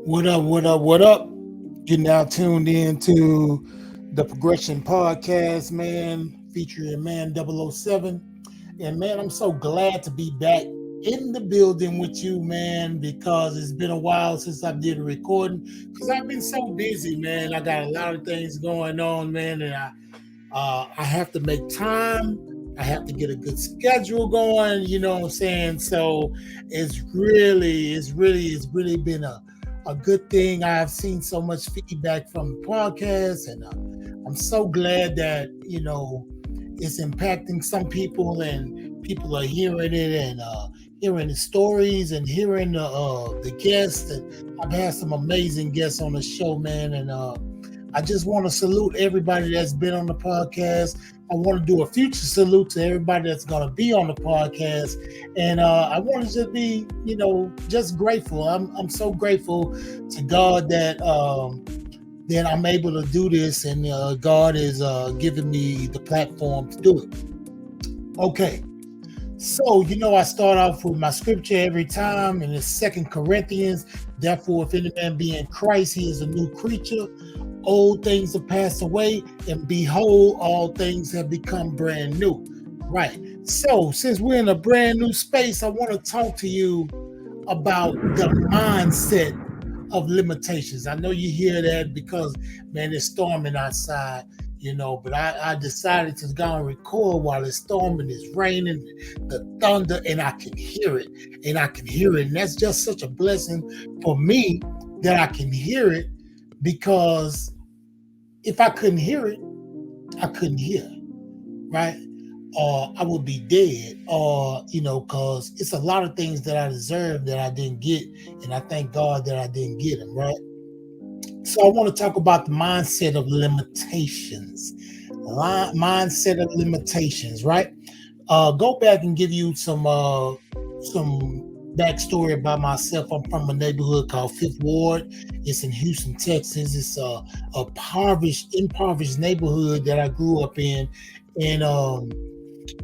What up, what up, what up? You're now tuned in to the Progression Podcast, man, featuring Man 007. And man, I'm so glad to be back in the building with you, man, because it's been a while since I did a recording. Because I've been so busy, man. I got a lot of things going on, man, and I have to make time. I have to get a good schedule going. You know what I'm saying? So it's really been a good thing. I've seen so much feedback from the podcast, and I'm so glad that it's impacting some people, and people are hearing it and hearing the stories and hearing the guests. And I've had some amazing guests on the show, man, and I just want to salute everybody that's been on the podcast. I want to do a future salute to everybody that's going to be on the podcast. And I want to just be, just grateful. I'm so grateful to God that I'm able to do this, and God is giving me the platform to do it. Okay. So, I start off with my scripture every time, and it's 2 Corinthians. Therefore, if any man be in Christ, he is a new creature. Old things have passed away, and behold, all things have become brand new. Right. So, since we're in a brand new space, I want to talk to you about the mindset of limitations. I know you hear that because, man, it's storming outside, but I decided to go and record while it's storming, it's raining, the thunder, and I can hear it. And that's just such a blessing for me that I can hear it, because if I couldn't hear it, I couldn't hear, right? Or I would be dead, or, because it's a lot of things that I deserve that I didn't get. And I thank God that I didn't get them, right? So I want to talk about the mindset of limitations. Mindset of limitations, right? Go back and give you some backstory about myself. I'm from a neighborhood called Fifth Ward. It's in Houston, Texas. It's a impoverished neighborhood that I grew up in, and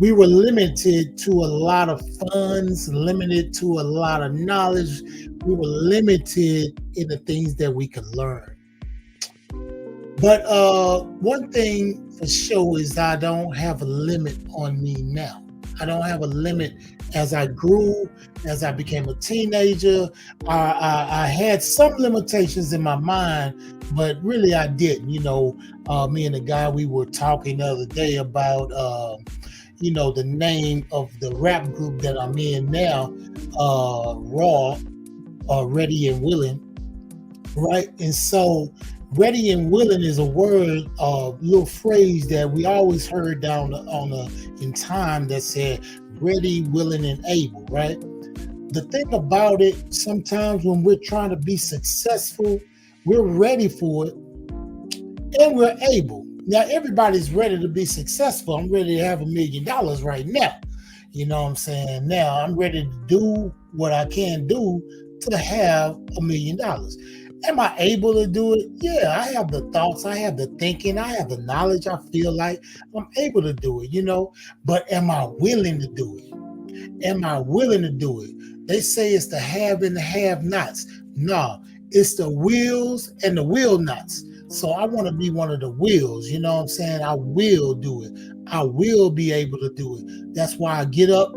we were limited to a lot of funds, limited to a lot of knowledge. We were limited in the things that we could learn. But one thing for sure is I don't have a limit on me now. I don't have a limit. As I grew, as I became a teenager, I had some limitations in my mind, but really I didn't. Me and the guy, we were talking the other day about the name of the rap group that I'm in now, Raw, Ready and Willing, right? And so ready and willing is a word, little phrase that we always heard in time that said ready, willing, and able, right? The thing about it, sometimes when we're trying to be successful, we're ready for it and we're able. Now, everybody's ready to be successful. I'm ready to have $1 million right now. You know what I'm saying? Now, I'm ready to do what I can do to have $1 million. Am I able to do it? Yeah, I have the thoughts, I have the thinking, I have the knowledge. I feel like I'm able to do it, but am I willing to do it? Am I willing to do it? They say it's the have and the have-nots. No, it's the wills and the will-nots. So I want to be one of the wills, you know what I'm saying? I will do it. I will be able to do it. That's why I get up,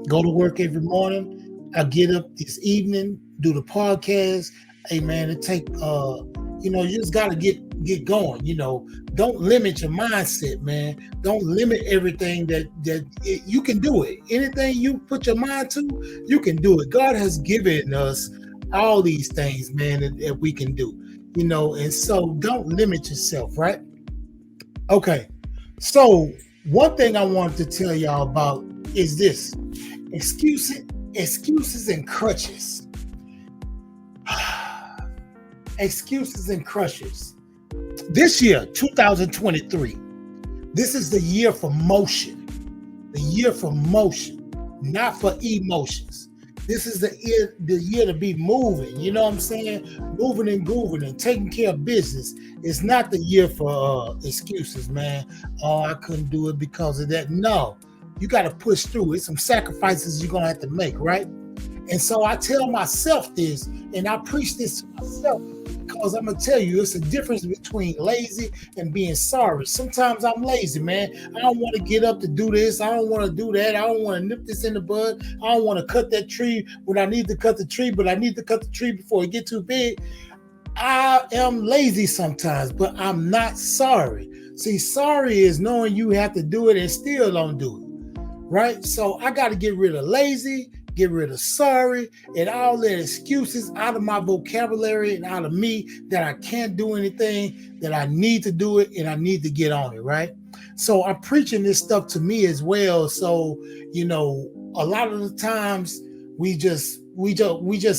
go to work every morning. I get up this evening, do the podcast. Hey man, it take you just gotta get going. Don't limit your mindset, man. Don't limit everything that you can do it. Anything you put your mind to, you can do it. God has given us all these things, man, that we can do. And so don't limit yourself, right? Okay. So one thing I wanted to tell y'all about is this: excuses and crutches. Excuses and crutches. This year, 2023, this is the year for motion. The year for motion, not for emotions. This is the year to be moving. You know what I'm saying? Moving and grooving and taking care of business. It's not the year for excuses, man. Oh, I couldn't do it because of that. No, you got to push through. It's some sacrifices you're going to have to make, right? And so I tell myself this, and I preach this to myself because I'm gonna tell you, it's a difference between lazy and being sorry. Sometimes I'm lazy, man. I don't want to get up to do this. I don't want to do that. I don't want to nip this in the bud. I don't want to cut that tree when I need to cut the tree, but I need to cut the tree before it get too big. I am lazy sometimes, but I'm not sorry. See, sorry is knowing you have to do it and still don't do it, right? So I got to get rid of lazy, get rid of sorry, and all that excuses out of my vocabulary and out of me that I can't do anything, that I need to do it, and I need to get on it, right? So I'm preaching this stuff to me as well. So, a lot of the times we just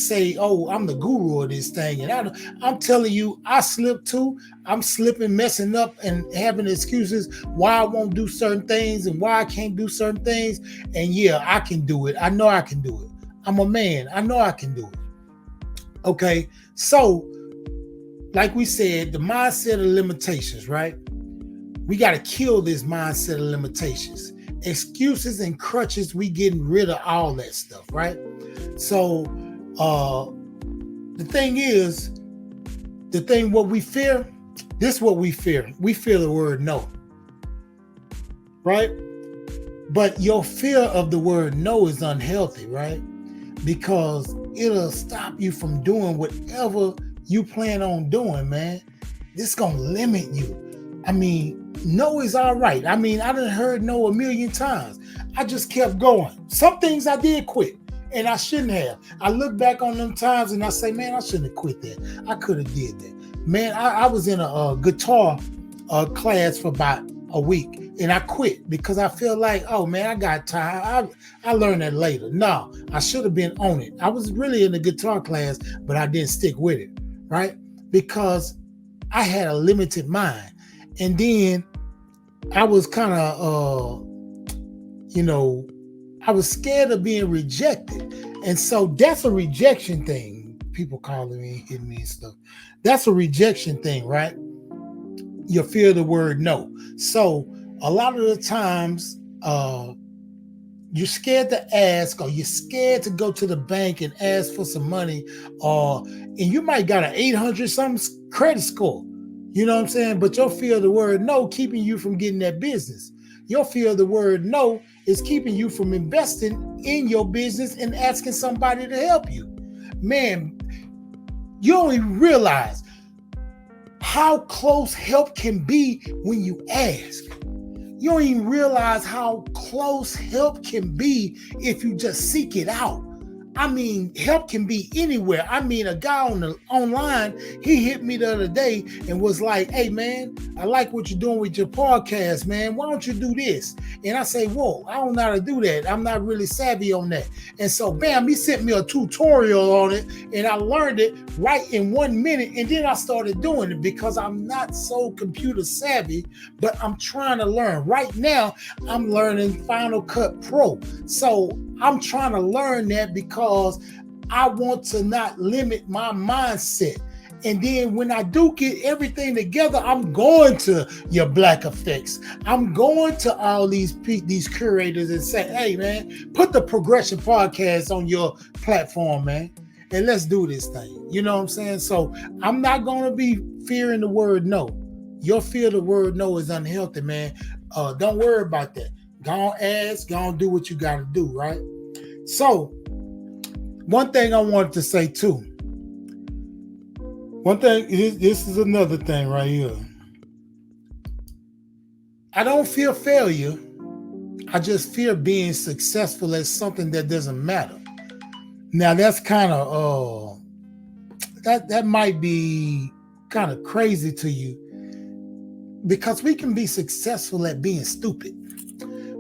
say, oh, I'm the guru of this thing. And I'm telling you, I slip too. I'm slipping, messing up, and having excuses why I won't do certain things and why I can't do certain things. And yeah, I can do it. I know I can do it. I'm a man. I know I can do it. Okay. So, like we said, the mindset of limitations, right? We got to kill this mindset of limitations. Excuses and crutches, we getting rid of all that stuff, right? So the thing is, what we fear, this is what we fear. We fear the word no, right? But your fear of the word no is unhealthy, right? Because it'll stop you from doing whatever you plan on doing, man. This is going to limit you. I mean, no is all right. I mean, I done heard no a million times. I just kept going. Some things I did quit, and I shouldn't have. I look back on them times and I say, man, I shouldn't have quit that. I could have did that. Man, I was in a guitar class for about a week, and I quit because I feel like, oh man, I got tired. I learned that later. No, I should have been on it. I was really in the guitar class, but I didn't stick with it, right? Because I had a limited mind. And then I was kind of, I was scared of being rejected. And so that's a rejection thing. People calling me, hitting me and stuff. That's a rejection thing, right? You fear the word no. So a lot of the times, you're scared to ask, or you're scared to go to the bank and ask for some money, and you might got an 800 something credit score. You know what I'm saying? But your fear of the word no keeping you from getting that business. Your fear of the word no is keeping you from investing in your business and asking somebody to help you. Man, you don't even realize how close help can be when you ask. You don't even realize how close help can be if you just seek it out. I mean, help can be anywhere. I mean, a guy online, he hit me the other day and was like, hey, man, I like what you're doing with your podcast, man. Why don't you do this? And I say, whoa, I don't know how to do that. I'm not really savvy on that. And so, bam, he sent me a tutorial on it, and I learned it right in 1 minute. And then I started doing it because I'm not so computer savvy, but I'm trying to learn. Right now, I'm learning Final Cut Pro. So I'm trying to learn that because I want to not limit my mindset. And then when I do get everything together, I'm going to your Black Effects. I'm going to all these curators and say, hey, man, put the Progression Podcast on your platform, man, and let's do this thing. You know what I'm saying? So I'm not going to be fearing the word no. Your fear of the word no is unhealthy, man. Don't worry about that. Go on, ask, go on, do what you got to do, right? So, one thing I wanted to say too. One thing, this is another thing right here. I don't fear failure. I just fear being successful at something that doesn't matter. Now, that's kind of, that might be kind of crazy to you, because we can be successful at being stupid.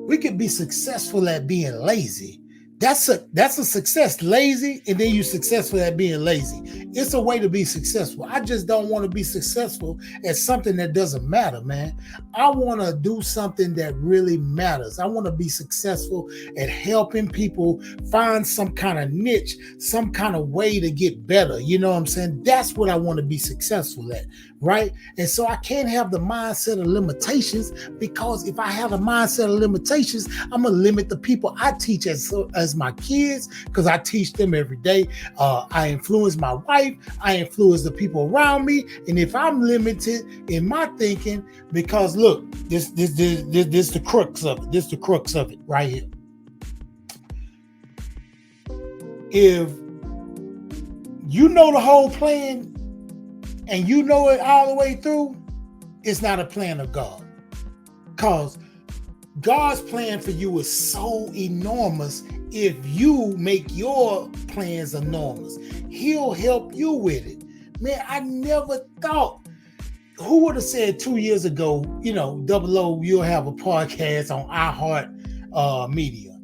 We can be successful at being lazy. That's a success, lazy, and then you're successful at being lazy. It's a way to be successful. I just don't want to be successful at something that doesn't matter, man. I want to do something that really matters. I want to be successful at helping people find some kind of niche, some kind of way to get better. You know what I'm saying? That's what I want to be successful at, right? And so I can't have the mindset of limitations, because if I have a mindset of limitations, I'm going to limit the people I teach as influence my kids because I teach them every day. I influence my wife. I influence the people around me. And if I'm limited in my thinking, because look, this the crux of it. This the crux of it right here. If you know the whole plan and you know it all the way through, it's not a plan of God. Because God's plan for you is so enormous. If you make your plans enormous, He'll help you with it. Man, I never thought. Who would have said 2 years ago, Double O, you'll have a podcast on iHeart Media?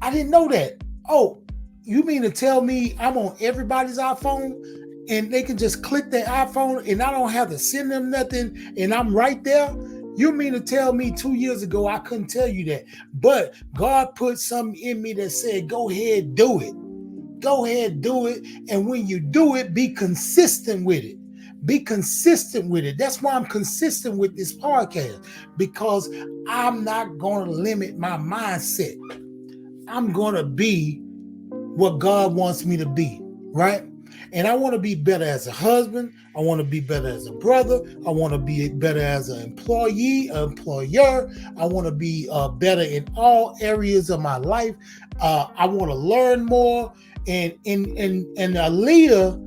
I didn't know that. Oh, you mean to tell me I'm on everybody's iPhone and they can just click their iPhone and I don't have to send them nothing and I'm right there? You mean to tell me 2 years ago I couldn't tell you that? But God put something in me that said, go ahead, do it. Go ahead, do it. And when you do it, be consistent with it. Be consistent with it. That's why I'm consistent with this podcast, because I'm not going to limit my mindset. I'm going to be what God wants me to be, right? And I want to be better as a husband. I want to be better as a brother. I want to be better as an employee, an employer. I want to be better in all areas of my life. I want to learn more. And a leader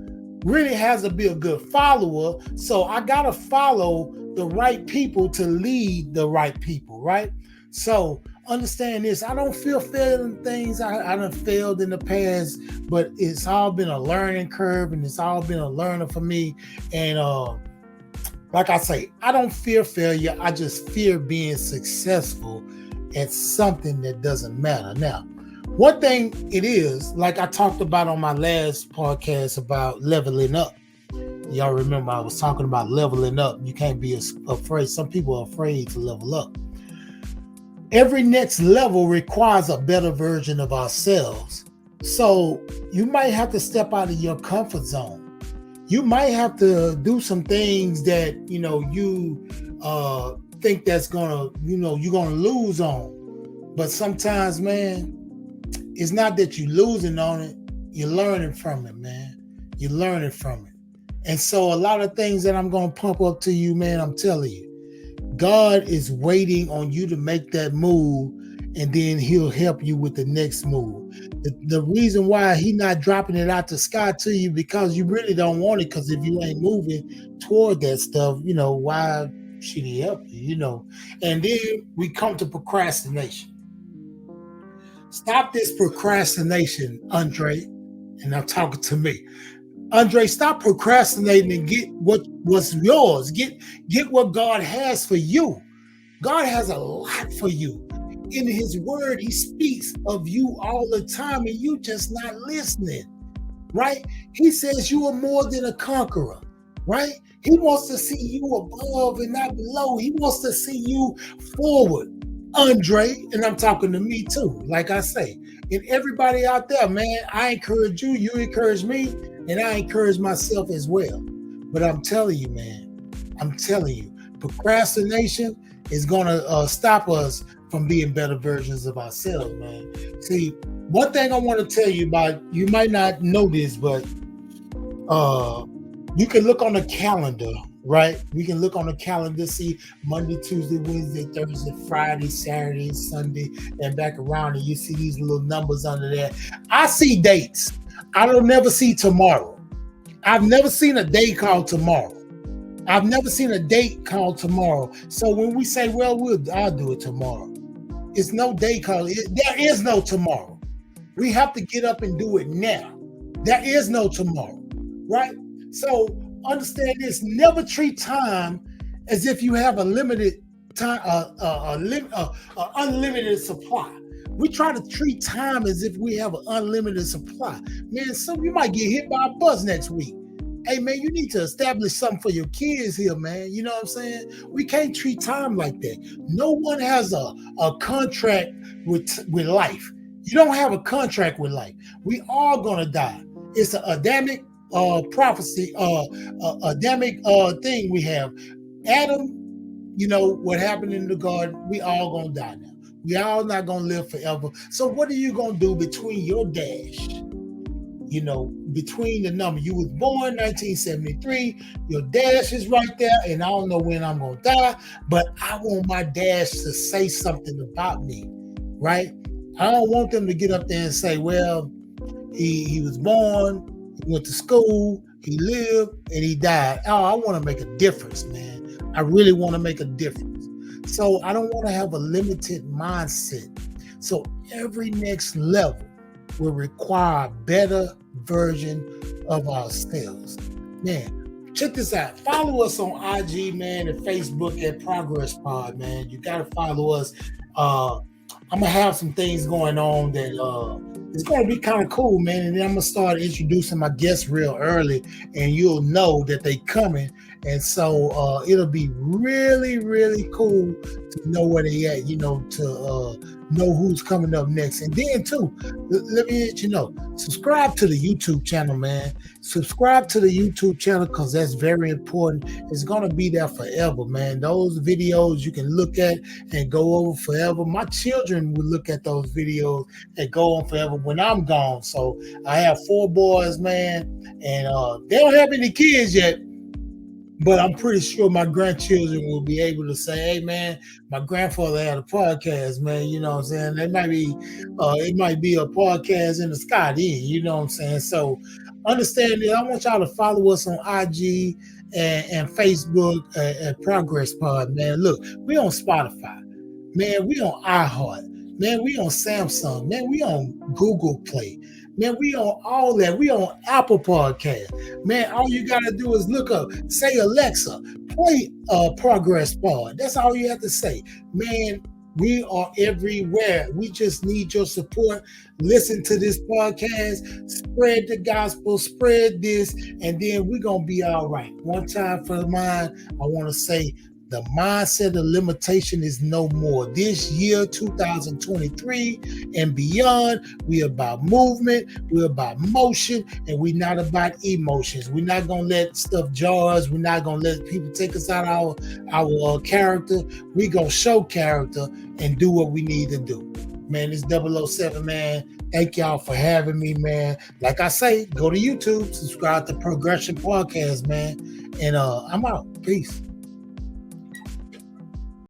really has to be a good follower. So I got to follow the right people to lead the right people, right? So understand this. I don't feel failing things. I done failed in the past, but it's all been a learning curve and it's all been a learner for me. And like I say, I don't fear failure. I just fear being successful at something that doesn't matter. Now, one thing it is, like I talked about on my last podcast about leveling up. Y'all remember I was talking about leveling up. You can't be afraid. Some people are afraid to level up. Every next level requires a better version of ourselves. So you might have to step out of your comfort zone. You might have to do some things that, you think that's gonna, you're gonna lose on. But sometimes, man, it's not that you're losing on it. You're learning from it, man. You're learning from it. And so a lot of things that I'm going to pump up to you, man, I'm telling you, God is waiting on you to make that move, and then He'll help you with the next move. The reason why He's not dropping it out the sky to you, because you really don't want it, because if you ain't moving toward that stuff, why should He help you, And then we come to procrastination. Stop this procrastination, Andre, and I'm talking to me. Andre, stop procrastinating and get what's yours. Get what God has for you. God has a lot for you. In His word, He speaks of you all the time, and you just not listening, right? He says you are more than a conqueror, right? He wants to see you above and not below. He wants to see you forward, Andre, and I'm talking to me too, like I say. And everybody out there, man, I encourage you, you encourage me, and I encourage myself as well. But I'm telling you, man, procrastination is going to stop us from being better versions of ourselves, man. See, one thing I want to tell you about, you might not know this, but you can look on the calendar, right? We can look on the calendar, see Monday, Tuesday, Wednesday, Thursday, Friday, Saturday, Sunday, and back around, and you see these little numbers under there. I see dates. I don't never see tomorrow. I've never seen a day called tomorrow. I've never seen a date called tomorrow. So when we say, well, I'll do it tomorrow, it's no day called. There is no tomorrow. We have to get up and do it now. There is no tomorrow, right? So understand this: never treat time as if you have a limited time, unlimited supply. We try to treat time as if we have an unlimited supply. Man, so you might get hit by a bus next week. Hey, man, you need to establish something for your kids here, man. You know what I'm saying? We can't treat time like that. No one has a contract with life. You don't have a contract with life. We all gonna die. It's an Adamic prophecy, Adamic thing we have. Adam, what happened in the garden, we all gonna die now. We all not gonna live forever. So what are you gonna do between your dash? You know, between the number you was born 1973, your dash is right there, and I don't know when I'm gonna die, but I want my dash to say something about me, right? I don't want them to get up there and say, well, he was born, he went to school, he lived, and he died. Oh, I want to make a difference, man. I really want to make a difference. So I don't want to have a limited mindset. So every next level will require a better version of ourselves. Man, check this out. Follow us on IG, man, and Facebook at Progress Pod, man. You gotta follow us. I'm gonna have some things going on that it's gonna be kind of cool, man. And then I'm gonna start introducing my guests real early, and you'll know that they coming. And so it'll be really, really cool to know where they at, you know, to know who's coming up next. And then too, let me let you know, subscribe to the YouTube channel, man. Subscribe to the YouTube channel because that's very important. It's gonna be there forever, man. Those videos you can look at and go over forever. My children will look at those videos and go on forever when I'm gone. So I have 4 boys, man, and they don't have any kids yet. But I'm pretty sure my grandchildren will be able to say, hey, man, my grandfather had a podcast, man. You know what I'm saying? It might be a podcast in the sky then, you know what I'm saying? So understand that I want y'all to follow us on IG and Facebook at Progress Pod, man. Look, we on Spotify. Man, we on iHeart. Man, we on Samsung. Man, we on Google Play. Man, we on all that. We on Apple Podcast. Man, all you got to do is look up, say, Alexa, play Progress Pod. That's all you have to say. Man, we are everywhere. We just need your support. Listen to this podcast, spread the gospel, spread this, and then we're going to be all right. One time for mine, I want to say, the mindset of limitation is no more. This year, 2023 and beyond, we're about movement, we're about motion, and we're not about emotions. We're not going to let stuff jar us. We're not going to let people take us out of our character. We're going to show character and do what we need to do. Man, it's 007, man. Thank y'all for having me, man. Like I say, go to YouTube, subscribe to Progression Podcast, man. And I'm out. Peace.